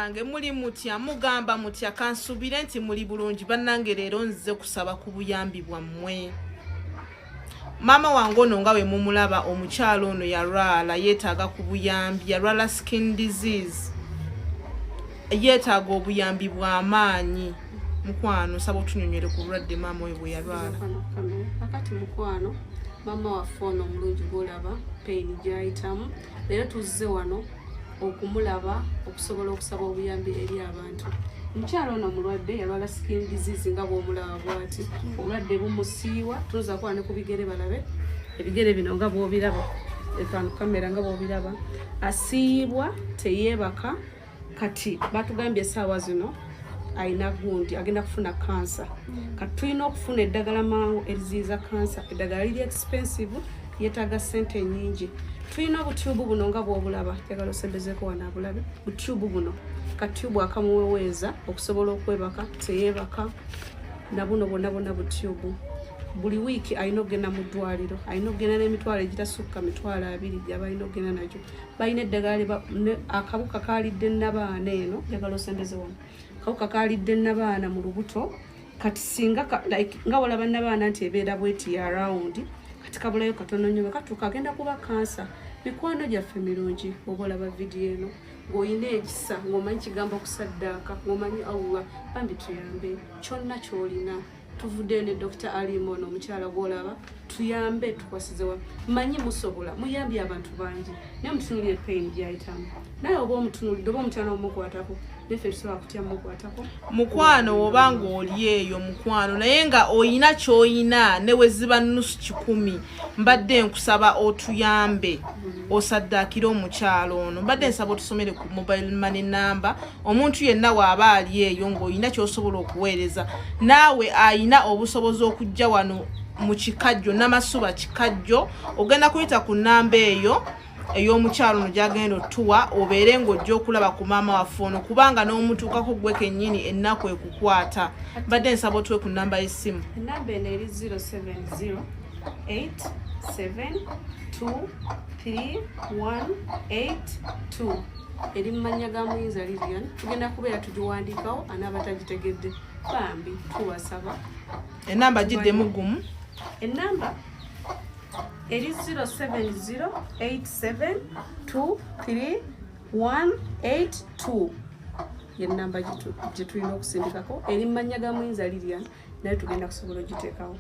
yange muli mutya mugamba mutya kansubire nti muli bulungi bannange leero nzize kusaba ku buyambi bwammwe. Maama wange ono nga bwe mumulaba omukyalo ono yalwala yetaaga ku buyambi yalwala skin disease yetaaga obuyambi bw'amaanyi. Mukwano saba otunyonywere ku bulwadde maama we bwe yalwala. Kakati mukwano maama waffe ono omulungi gw'olaba pain gy'ayitamu leero tuzze wano okumulaba okusobola okusaba obuyambi eri abantu. Omukyalo ono mulwadde yalwala skin disease nga bw'omulaba bw'ati obulwadde bumusiiwa tuza kuba ne ku bigere balabe ebigere bino nga bw'obiraba ekano kamera nga bw'obiraba asiibwa teyeebaka kati batugambye essaawa zino ayina gundi agenda kufuna kansa kati tulina okufuna eddagala mangu eriziyiza kansa eddagala liri expensive yetaaga ssente nnyingi. Tulina obutyubu buno nga bw'obulaba njagala osembezeeko wano abulabe butyubu buno katyubu akamuweweeza okusobola okwebaka teyeebaka na buno bonna butyubu. Buli wiiki alina okugenda mu ddwaliro alina okugenda n'emitwalo egitasukka 20 gyaba alina okugenda nagyo. Balina eddagala akawuka kaalidde nabaana eno njagala osembeze wano akawuka kaalidde nabaana mu lubuto kati singa nga walaba nabaana nti ebeera bweti ya round kati kabulayo katono nnyo katuuka agenda kuba kansa. Mikwano gyaffe mirungi oba olaba vidiyo eno ng'olina ekisa ng'omanyi kigambo okusaddaaka ng'omanyi awuwa bambi tuyambe kyonna ky'olina tuvudde ne Dr. Alimono omukyala gw'olaba tuyambe tukwasizewa manyi musobola muyambye abantu bangi naye mutunulire pain gy'ayitamu naye oba omutunulidde oba omukyala omukwatako neffe tusobola kutya mukwatako. Mukwano oba ng'oli eyo mukwano naye nga oyina ky'oyina ne we ziba nusu 10 mbadde nkusaba otuyambe osaddaakira omukyalo ono mbadde nsaba otusomere ku mobile money number omuntu yenna waaba ali eyo ng'olina ky'osobola okuweereza naawe ayina obusobozi okujja wano mu kikajjo n'amasuba kikajjo ogenda kuyita ku namba eyo ey'omukyalo ono gy'agenda otuwa obeere ng'ojja okulaba ku maama waffe ono kubanga n'omutuukako gwe kennyini ennaku ekukwata. Mbadde nsaba otuwe ku namba y'essimu. Enamba eno eri 07087231182 eri mu mannya ga Muyinza Lilian tugenda kubeera tugiwandiikawo anaaba tagitegedde bambi tuwasaba. Enamba giddemu gumu. Enamba eri 07087231182 yenamba gye tulina okusindikako eri mu mannya ga Muyinza Lilian naye tugenda kusobola ogiteekawo.